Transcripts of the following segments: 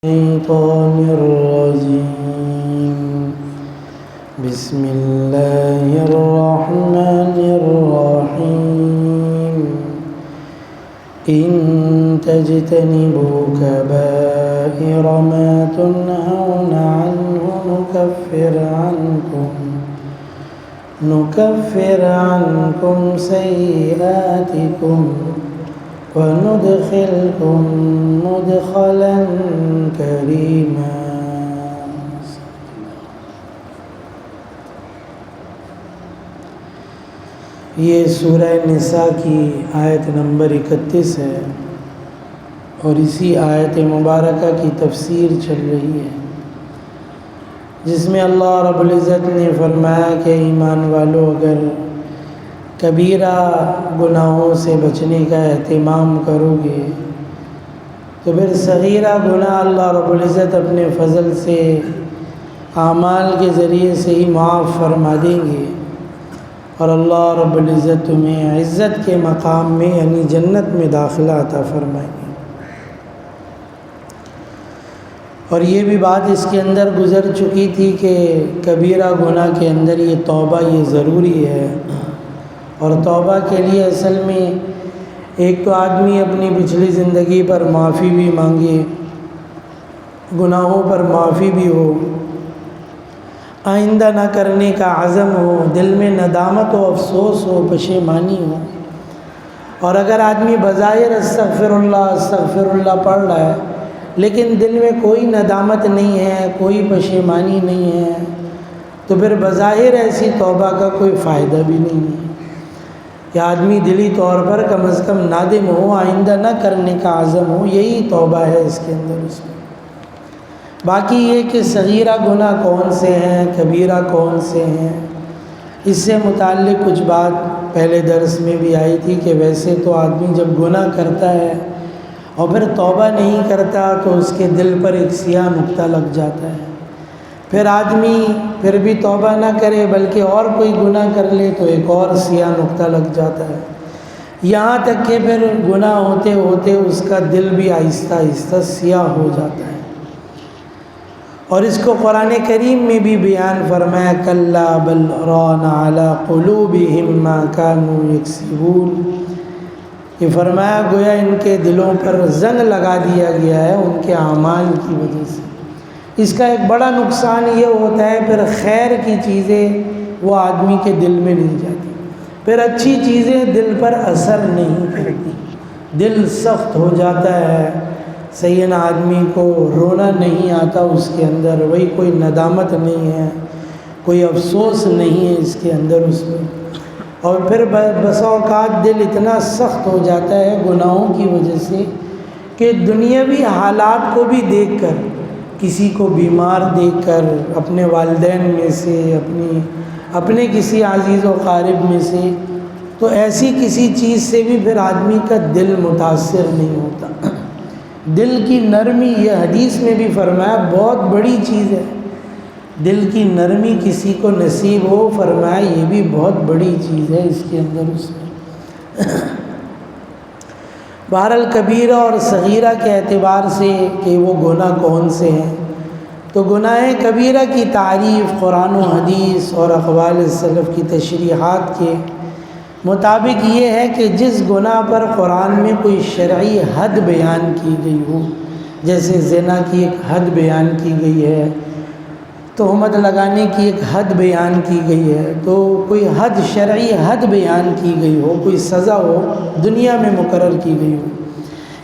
الشيطان الرجيم. بسم الله الرحمن الرحيم. إن تجتنبوا كبائر ما تنهون عنه نكفر عنكم سيئاتكم وندخلكم مدخلا کریما. یہ سورہ نساء کی آیت نمبر 31 ہے اور اسی آیت مبارکہ کی تفسیر چل رہی ہے، جس میں اللہ رب العزت نے فرمایا کہ ایمان والو اگر کبیرہ گناہوں سے بچنے کا اہتمام کرو گے تو پھر صغیرہ گناہ اللہ رب العزت اپنے فضل سے اعمال کے ذریعے سے ہی معاف فرما دیں گے، اور اللہ رب العزت تمہیں عزت کے مقام میں یعنی جنت میں داخلہ عطا فرمائیں گے. اور یہ بھی بات اس کے اندر گزر چکی تھی کہ کبیرہ گناہ کے اندر یہ توبہ یہ ضروری ہے، اور توبہ کے لیے اصل میں ایک تو آدمی اپنی پچھلی زندگی پر معافی بھی مانگے، گناہوں پر معافی بھی ہو، آئندہ نہ کرنے کا عزم ہو، دل میں ندامت و افسوس ہو، پشیمانی ہو. اور اگر آدمی بظاہر استغفر اللہ پڑھ رہا ہے لیکن دل میں کوئی ندامت نہیں ہے، کوئی پشیمانی نہیں ہے، تو پھر بظاہر ایسی توبہ کا کوئی فائدہ بھی نہیں ہے. کہ آدمی دلی طور پر کم از کم نادم ہو، آئندہ نہ کرنے کا عزم ہو، یہی توبہ ہے اس کے اندر. اس میں باقی یہ کہ صغیرہ گناہ کون سے ہیں، کبیرہ کون سے ہیں، اس سے متعلق کچھ بات پہلے درس میں بھی آئی تھی کہ ویسے تو آدمی جب گناہ کرتا ہے اور پھر توبہ نہیں کرتا تو اس کے دل پر ایک سیاہ نقطہ لگ جاتا ہے. پھر آدمی پھر بھی توبہ نہ کرے بلکہ اور کوئی گناہ کر لے تو ایک اور سیاہ نقطہ لگ جاتا ہے، یہاں تک کہ پھر گناہ ہوتے ہوتے اس کا دل بھی آہستہ آہستہ سیاہ ہو جاتا ہے. اور اس کو قرآن کریم میں بھی بیان فرمایا کلا بل ران علی قلوبہم ما کانوا یکسبون، کہ فرمایا گویا ان کے دلوں پر زنگ لگا دیا گیا ہے ان کے اعمال کی وجہ سے. اس کا ایک بڑا نقصان یہ ہوتا ہے پھر خیر کی چیزیں وہ آدمی کے دل میں نہیں جاتی، پھر اچھی چیزیں دل پر اثر نہیں کرتی، دل سخت ہو جاتا ہے، صحیح آدمی کو رونا نہیں آتا اس کے اندر، وہی کوئی ندامت نہیں ہے، کوئی افسوس نہیں ہے اس کے اندر اس میں. اور پھر بسا اوقات دل اتنا سخت ہو جاتا ہے گناہوں کی وجہ سے کہ دنیاوی حالات کو بھی دیکھ کر، کسی کو بیمار دیکھ کر، اپنے والدین میں سے، اپنے کسی عزیز و قارب میں سے، تو ایسی کسی چیز سے بھی پھر آدمی کا دل متاثر نہیں ہوتا. دل کی نرمی یہ حدیث میں بھی فرمایا بہت بڑی چیز ہے، دل کی نرمی کسی کو نصیب ہو، فرمایا یہ بھی بہت بڑی چیز ہے اس کے اندر. اس میں بہرحال کبیرہ اور صغیرہ کے اعتبار سے کہ وہ گناہ کون سے ہیں، تو گناہ کبیرہ کی تعریف قرآن و حدیث اور اقوال سلف کی تشریحات کے مطابق یہ ہے کہ جس گناہ پر قرآن میں کوئی شرعی حد بیان کی گئی ہو، جیسے زنا کی ایک حد بیان کی گئی ہے، تہمت لگانے کی ایک حد بیان کی گئی ہے، تو کوئی حد شرعی حد بیان کی گئی ہو، کوئی سزا ہو دنیا میں مقرر کی گئی ہو،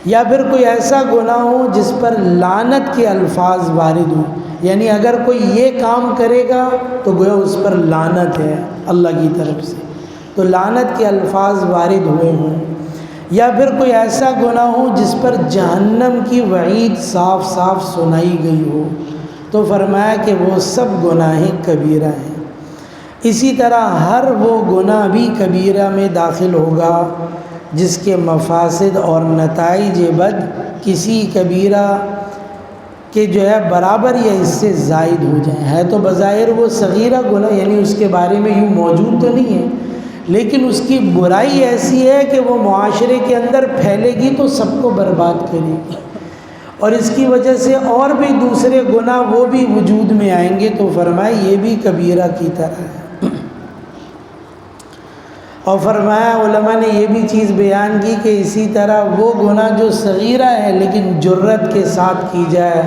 یا پھر کوئی ایسا گناہ ہو جس پر لعنت کے الفاظ وارد ہوں، یعنی اگر کوئی یہ کام کرے گا تو گویا اس پر لعنت ہے اللہ کی طرف سے، تو لعنت کے الفاظ وارد ہوئے ہوں، یا پھر کوئی ایسا گناہ ہو جس پر جہنم کی وعید صاف صاف سنائی گئی ہو، تو فرمایا کہ وہ سب گناہ کبیرہ ہیں. اسی طرح ہر وہ گناہ بھی کبیرہ میں داخل ہوگا جس کے مفاسد اور نتائج بد کسی کبیرہ کے جو ہے برابر یا اس سے زائد ہو جائیں. ہے تو بظاہر وہ صغیرہ گناہ یعنی اس کے بارے میں یوں موجود تو نہیں ہے، لیکن اس کی برائی ایسی ہے کہ وہ معاشرے کے اندر پھیلے گی تو سب کو برباد کرے گی. اور اس کی وجہ سے اور بھی دوسرے گناہ وہ بھی وجود میں آئیں گے، تو فرمایا یہ بھی کبیرہ کی طرح ہے۔ اور فرمایا علماء نے یہ بھی چیز بیان کی کہ اسی طرح وہ گناہ جو صغیرہ ہے لیکن جرت کے ساتھ کی جائے،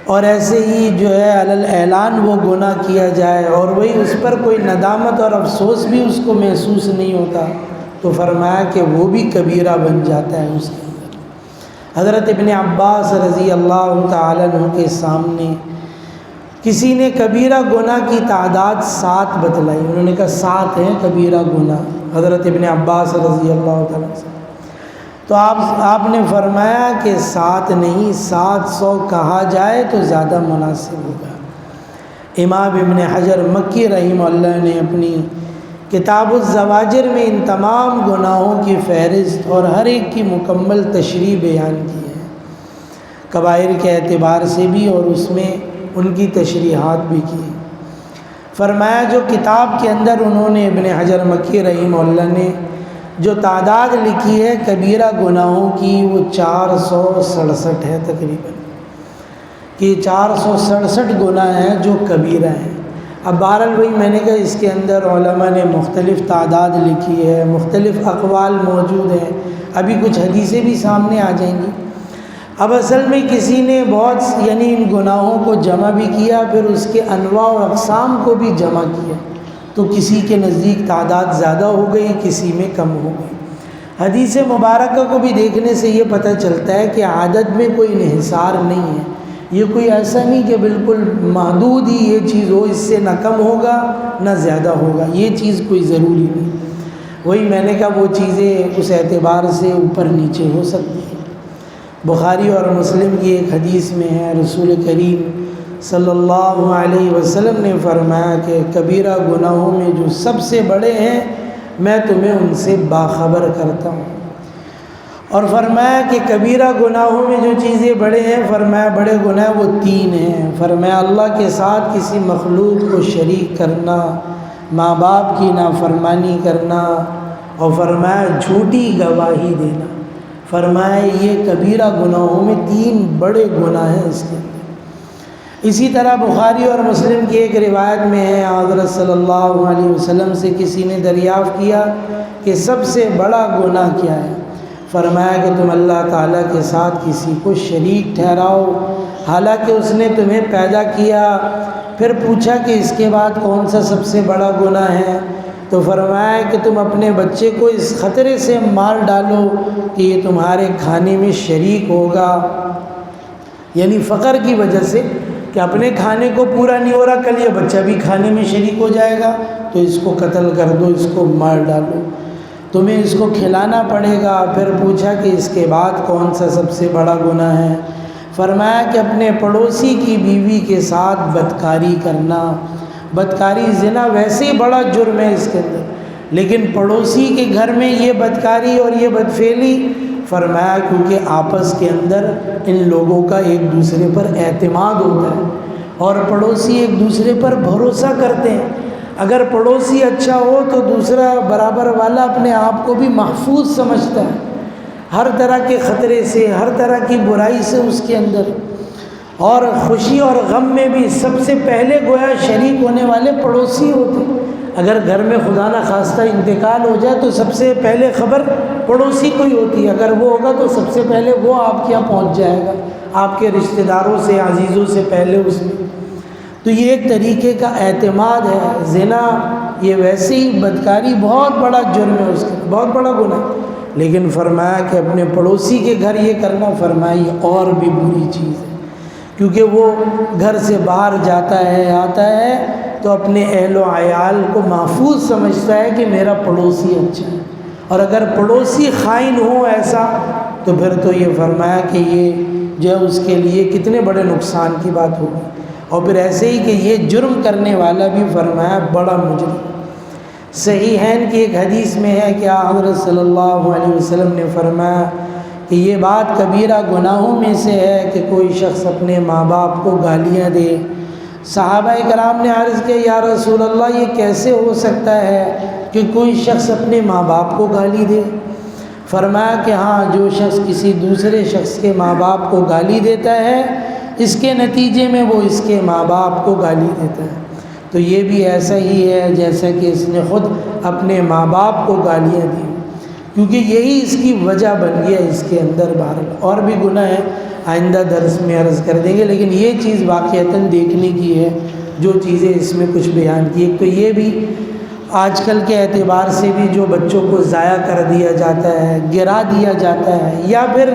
اور ایسے ہی جو ہے علی الاعلان وہ گناہ کیا جائے اور وہی اس پر کوئی ندامت اور افسوس بھی اس کو محسوس نہیں ہوتا، تو فرمایا کہ وہ بھی کبیرہ بن جاتا ہے اس کے اندر۔ حضرت ابن عباس رضی اللہ تعالیٰ عنہ کے سامنے کسی نے کبیرہ گناہ کی تعداد 7 بتلائی، انہوں نے کہا 7 ہیں کبیرہ گناہ حضرت ابن عباس رضی اللہ تعالیٰ عنہ سے، تو آپ نے فرمایا کہ 7 نہیں 700 کہا جائے تو زیادہ مناسب ہوگا۔ امام ابن حجر مکی رحمہ اللہ نے اپنی کتاب الزواجر میں ان تمام گناہوں کی فہرست اور ہر ایک کی مکمل تشریح بیان کی ہے، کبائر کے اعتبار سے بھی اور اس میں ان کی تشریحات بھی کی۔ فرمایا جو کتاب کے اندر انہوں نے ابن حجر مکی رحمہ اللہ نے جو تعداد لکھی ہے کبیرہ گناہوں کی، وہ 467 ہے تقریباً، کہ 467 گناہ ہیں جو کبیرہ ہیں۔ اب بہرحال وہی میں نے کہا اس کے اندر علماء نے مختلف تعداد لکھی ہے، مختلف اقوال موجود ہیں، ابھی کچھ حدیثیں بھی سامنے آ جائیں گی۔ اب اصل میں کسی نے بہت یعنی ان گناہوں کو جمع بھی کیا، پھر اس کے انواع و اقسام کو بھی جمع کیا، تو کسی کے نزدیک تعداد زیادہ ہو گئی، کسی میں کم ہو گئی۔ حدیث مبارکہ کو بھی دیکھنے سے یہ پتہ چلتا ہے کہ عدد میں کوئی انحصار نہیں ہے، یہ کوئی ایسا نہیں کہ بالکل محدود ہی یہ چیز ہو، اس سے نہ کم ہوگا نہ زیادہ ہوگا، یہ چیز کوئی ضروری نہیں۔ وہی میں نے کہا وہ چیزیں اس اعتبار سے اوپر نیچے ہو سکتی ہیں۔ بخاری اور مسلم کی ایک حدیث میں ہے، رسول کریم صلی اللہ علیہ وسلم نے فرمایا کہ کبیرہ گناہوں میں جو سب سے بڑے ہیں میں تمہیں ان سے باخبر کرتا ہوں، اور فرمایا کہ کبیرہ گناہوں میں جو چیزیں بڑے ہیں، فرمایا بڑے گناہ وہ 3 ہیں، فرمایا اللہ کے ساتھ کسی مخلوق کو شریک کرنا، ماں باپ کی نافرمانی کرنا، اور فرمایا جھوٹی گواہی دینا۔ فرمایا یہ کبیرہ گناہوں میں 3 بڑے گناہ ہیں اس کے اندر۔ اسی طرح بخاری اور مسلم کی ایک روایت میں ہے، حضرت صلی اللہ علیہ وسلم سے کسی نے دریافت کیا کہ سب سے بڑا گناہ کیا ہے؟ فرمایا کہ تم اللہ تعالیٰ کے ساتھ کسی کو شریک ٹھہراؤ حالانکہ اس نے تمہیں پیدا کیا۔ پھر پوچھا کہ اس کے بعد کون سا سب سے بڑا گناہ ہے؟ تو فرمایا کہ تم اپنے بچے کو اس خطرے سے مار ڈالو کہ یہ تمہارے کھانے میں شریک ہوگا، یعنی فقر کی وجہ سے کہ اپنے کھانے کو پورا نہیں ہو رہا، کل یہ بچہ بھی کھانے میں شریک ہو جائے گا، تو اس کو قتل کر دو، اس کو مار ڈالو، تمہیں اس کو کھلانا پڑے گا۔ پھر پوچھا کہ اس کے بعد کون سا سب سے بڑا گناہ ہے؟ فرمایا کہ اپنے پڑوسی کی بیوی کے ساتھ بدکاری کرنا۔ بدکاری زنا ویسے ہی بڑا جرم ہے اس کے اندر، لیکن پڑوسی کے گھر میں یہ بدکاری اور یہ بدفعلی، فرمایا کیونکہ آپس کے اندر ان لوگوں کا ایک دوسرے پر اعتماد ہوتا ہے اور پڑوسی ایک دوسرے پر بھروسہ کرتے ہیں۔ اگر پڑوسی اچھا ہو تو دوسرا برابر والا اپنے آپ کو بھی محفوظ سمجھتا ہے، ہر طرح کے خطرے سے، ہر طرح کی برائی سے اس کے اندر، اور خوشی اور غم میں بھی سب سے پہلے گویا شریک ہونے والے پڑوسی ہوتے ہیں۔ اگر گھر میں خدا نہ خواستہ انتقال ہو جائے تو سب سے پہلے خبر پڑوسی کو ہی ہوتی ہے، اگر وہ ہوگا تو سب سے پہلے وہ آپ کے یہاں پہنچ جائے گا، آپ کے رشتہ داروں سے، عزیزوں سے پہلے اس میں۔ تو یہ ایک طریقے کا اعتماد ہے۔ زنا یہ ویسے ہی بدکاری بہت بڑا جرم ہے، اس کا بہت بڑا گناہ، لیکن فرمایا کہ اپنے پڑوسی کے گھر یہ کرنا، فرمایا یہ اور بھی بری چیز ہے، کیونکہ وہ گھر سے باہر جاتا ہے آتا ہے تو اپنے اہل و عیال کو محفوظ سمجھتا ہے کہ میرا پڑوسی اچھا ہے، اور اگر پڑوسی خائن ہو ایسا تو پھر تو یہ فرمایا کہ یہ جو ہے اس کے لیے کتنے بڑے نقصان کی بات ہوگی۔ اور پھر ایسے ہی کہ یہ جرم کرنے والا بھی فرمایا بڑا مجرم۔ صحیحین کی ایک حدیث میں ہے کہ حضرت صلی اللہ علیہ وسلم نے فرمایا کہ یہ بات کبیرہ گناہوں میں سے ہے کہ کوئی شخص اپنے ماں باپ کو گالیاں دے۔ صحابہ کرام نے عرض کیا یا رسول اللہ یہ کیسے ہو سکتا ہے کہ کوئی شخص اپنے ماں باپ کو گالی دے؟ فرمایا کہ ہاں جو شخص کسی دوسرے شخص کے ماں باپ کو گالی دیتا ہے اس کے نتیجے میں وہ اس کے ماں باپ کو گالی دیتا ہے، تو یہ بھی ایسا ہی ہے جیسا کہ اس نے خود اپنے ماں باپ کو گالیاں دی، کیونکہ یہی اس کی وجہ بن گیا اس کے اندر۔ بہرحال اور بھی گناہ ہیں، آئندہ درس میں عرض کر دیں گے، لیکن یہ چیز واقعتاً دیکھنے کی ہے جو چیزیں اس میں کچھ بیان کی۔ ایک تو یہ بھی آج کل کے اعتبار سے بھی جو بچوں کو ضائع کر دیا جاتا ہے، گرا دیا جاتا ہے، یا پھر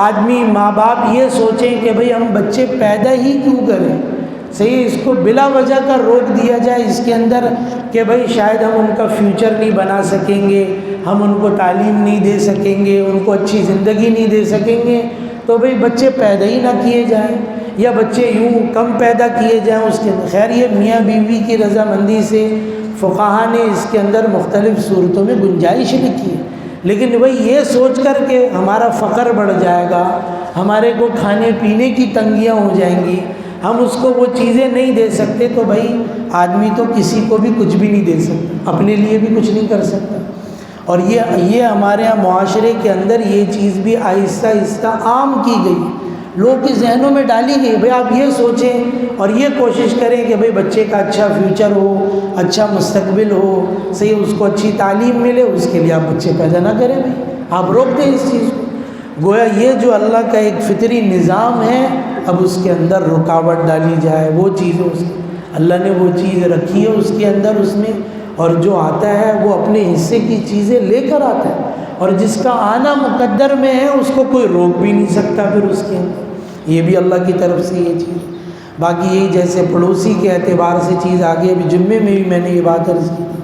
آدمی ماں باپ یہ سوچیں کہ بھئی ہم بچے پیدا ہی کیوں کریں، صحیح اس کو بلا وجہ کا روک دیا جائے اس کے اندر کہ بھئی شاید ہم ان کا فیوچر نہیں بنا سکیں گے، ہم ان کو تعلیم نہیں دے سکیں گے، ان کو اچھی زندگی نہیں دے سکیں گے، تو بھئی بچے پیدا ہی نہ کیے جائیں، یا بچے یوں کم پیدا کیے جائیں اس کے اندر۔ خیر یہ میاں بیوی کی رضامندی سے فقہا نے اس کے اندر مختلف صورتوں میں گنجائش لکھی ہے، لیکن وہی یہ سوچ کر کہ ہمارا فقر بڑھ جائے گا، ہمارے کو کھانے پینے کی تنگیاں ہو جائیں گی، ہم اس کو وہ چیزیں نہیں دے سکتے، تو بھائی آدمی تو کسی کو بھی کچھ بھی نہیں دے سکتا، اپنے لیے بھی کچھ نہیں کر سکتا۔ اور یہ ہمارے یہاں معاشرے کے اندر یہ چیز بھی آہستہ آہستہ عام کی گئی، لوگوں کے ذہنوں میں ڈالی گئی۔ بھئی آپ یہ سوچیں اور یہ کوشش کریں کہ بھئی بچے کا اچھا فیوچر ہو، اچھا مستقبل ہو، صحیح اس کو اچھی تعلیم ملے، اس کے لیے آپ بچے پیدا نہ کریں، بھئی آپ روک دیں اس چیز کو۔ گویا یہ جو اللہ کا ایک فطری نظام ہے، اب اس کے اندر رکاوٹ ڈالی جائے، وہ چیزیں اللہ نے وہ چیز رکھی ہے اس کے اندر، اس میں، اور جو آتا ہے وہ اپنے حصے کی چیزیں لے کر آتا ہے، اور جس کا آنا مقدر میں ہے اس کو کوئی روک بھی نہیں سکتا پھر اس کے اندر۔ یہ بھی اللہ کی طرف سے یہ چیز۔ باقی یہی جیسے پڑوسی کے اعتبار سے چیز آگے ابھی جمعے میں بھی میں نے یہ بات عرض کی تھی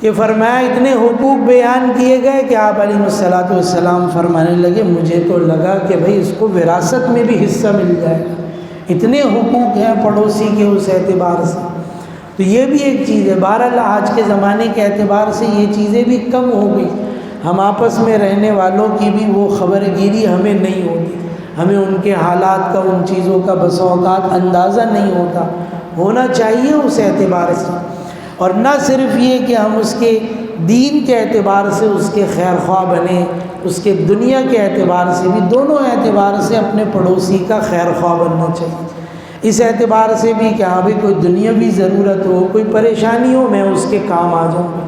کہ فرمایا اتنے حقوق بیان کیے گئے کہ آپ علیہ الصلاۃ والسلام فرمانے لگے مجھے تو لگا کہ بھئی اس کو وراثت میں بھی حصہ مل جائے گا، اتنے حقوق ہیں پڑوسی کے اس اعتبار سے۔ تو یہ بھی ایک چیز ہے۔ بہرحال آج کے زمانے کے اعتبار سے یہ چیزیں بھی کم ہو گئی، ہم آپس میں رہنے والوں کی بھی وہ خبر گیری ہمیں نہیں ہوتی، ہمیں ان کے حالات کا، ان چیزوں کا بسا اوقات اندازہ نہیں ہوتا، ہونا چاہیے اس اعتبار سے۔ اور نہ صرف یہ کہ ہم اس کے دین کے اعتبار سے اس کے خیر خواہ بنیں، اس کے دنیا کے اعتبار سے بھی، دونوں اعتبار سے اپنے پڑوسی کا خیر خواہ بننا چاہیے۔ اس اعتبار سے بھی کہ ہاں بھی کوئی دنیاوی ضرورت ہو، کوئی پریشانی ہو، میں اس کے کام آ جاؤں گا،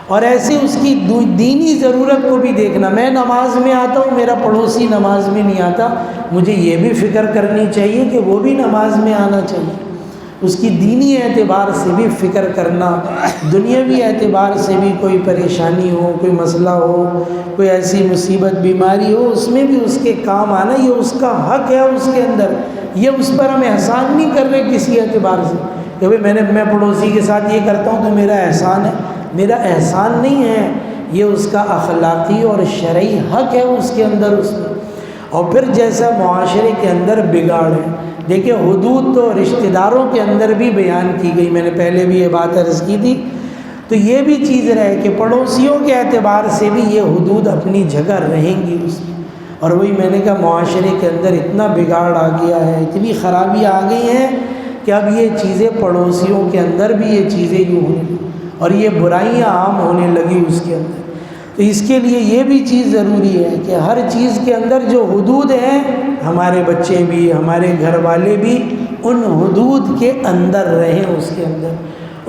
اور ایسے اس کی دینی ضرورت کو بھی دیکھنا۔ میں نماز میں آتا ہوں، میرا پڑوسی نماز میں نہیں آتا، مجھے یہ بھی فکر کرنی چاہیے کہ وہ بھی نماز میں آنا چاہیے، اس کی دینی اعتبار سے بھی فکر کرنا، دنیاوی اعتبار سے بھی کوئی پریشانی ہو، کوئی مسئلہ ہو، کوئی ایسی مصیبت بیماری ہو، اس میں بھی اس کے کام آنا، یہ اس کا حق ہے اس کے اندر۔ یہ اس پر ہم احسان نہیں کر رہے کسی اعتبار سے کہ بھئی میں پڑوسی کے ساتھ یہ کرتا ہوں تو میرا احسان ہے، میرا احسان نہیں ہے، یہ اس کا اخلاقی اور شرعی حق ہے اس کے اندر اس میں۔ اور پھر جیسا معاشرے کے اندر بگاڑ ہے، دیکھیں حدود تو رشتہ داروں کے اندر بھی بیان کی گئی، میں نے پہلے بھی یہ بات عرض کی تھی، تو یہ بھی چیز رہے کہ پڑوسیوں کے اعتبار سے بھی یہ حدود اپنی جگہ رہیں گی اس میں۔ اور وہی میں نے کہا معاشرے کے اندر اتنا بگاڑ آ گیا ہے، اتنی خرابی آ گئی ہیں کہ اب یہ چیزیں پڑوسیوں کے اندر بھی یہ چیزیں یوں ہونے لگی، اور یہ برائیاں عام ہونے لگی اس کے اندر۔ تو اس کے لیے یہ بھی چیز ضروری ہے کہ ہر چیز کے اندر جو حدود ہیں، ہمارے بچے بھی، ہمارے گھر والے بھی ان حدود کے اندر رہیں، اس کے اندر،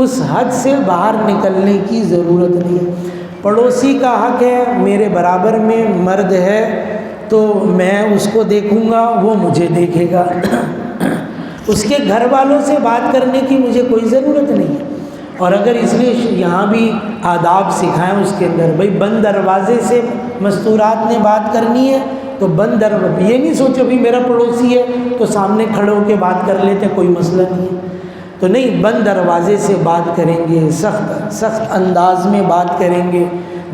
اس حد سے باہر نکلنے کی ضرورت نہیں ہے۔ پڑوسی کا حق ہے، میرے برابر میں مرد ہے تو میں اس کو دیکھوں گا، وہ مجھے دیکھے گا، اس کے گھر والوں سے بات کرنے کی مجھے کوئی ضرورت نہیں ہے۔ اور اگر اس لیے یہاں بھی آداب سکھائیں اس کے اندر، بھئی بند دروازے سے مستورات نے بات کرنی ہے تو بند دروازے، یہ نہیں سوچو بھی میرا پڑوسی ہے تو سامنے کھڑے ہو کے بات کر لیتے، کوئی مسئلہ نہیں ہے، تو نہیں، بند دروازے سے بات کریں گے، سخت انداز میں بات کریں گے،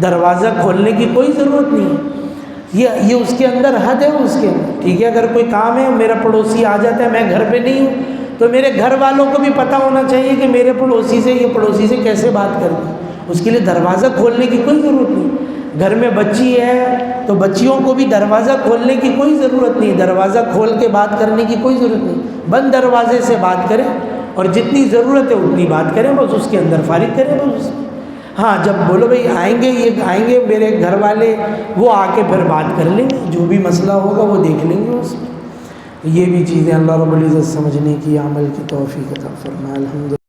دروازہ کھولنے کی کوئی ضرورت نہیں ہے، یہ اس کے اندر حد ہے اس کے اندر، ٹھیک ہے۔ اگر کوئی کام ہے، میرا پڑوسی آ جاتا ہے، میں گھر پہ نہیں ہوں، تو میرے گھر والوں کو بھی پتہ ہونا چاہیے کہ میرے پڑوسی سے، یہ پڑوسی سے کیسے بات کرنی، اس کے لیے دروازہ کھولنے کی کوئی ضرورت نہیں۔ گھر میں بچی ہے تو بچیوں کو بھی دروازہ کھولنے کی کوئی ضرورت نہیں، دروازہ کھول کے بات کرنے کی کوئی ضرورت نہیں، بند دروازے سے بات کریں، اور جتنی ضرورت ہے اتنی بات کریں، بس اس کے اندر فارغ کریں، بس ہاں جب بولو بھائی آئیں گے، یہ آئیں گے میرے گھر والے، وہ آ کے پھر بات کر لیں گے، جو بھی مسئلہ ہوگا وہ دیکھ لیں گے اس میں۔ یہ بھی چیزیں اللہ رب العزت سمجھنے کی، عمل کی توفیق عطا فرمائے۔ الحمدللہ۔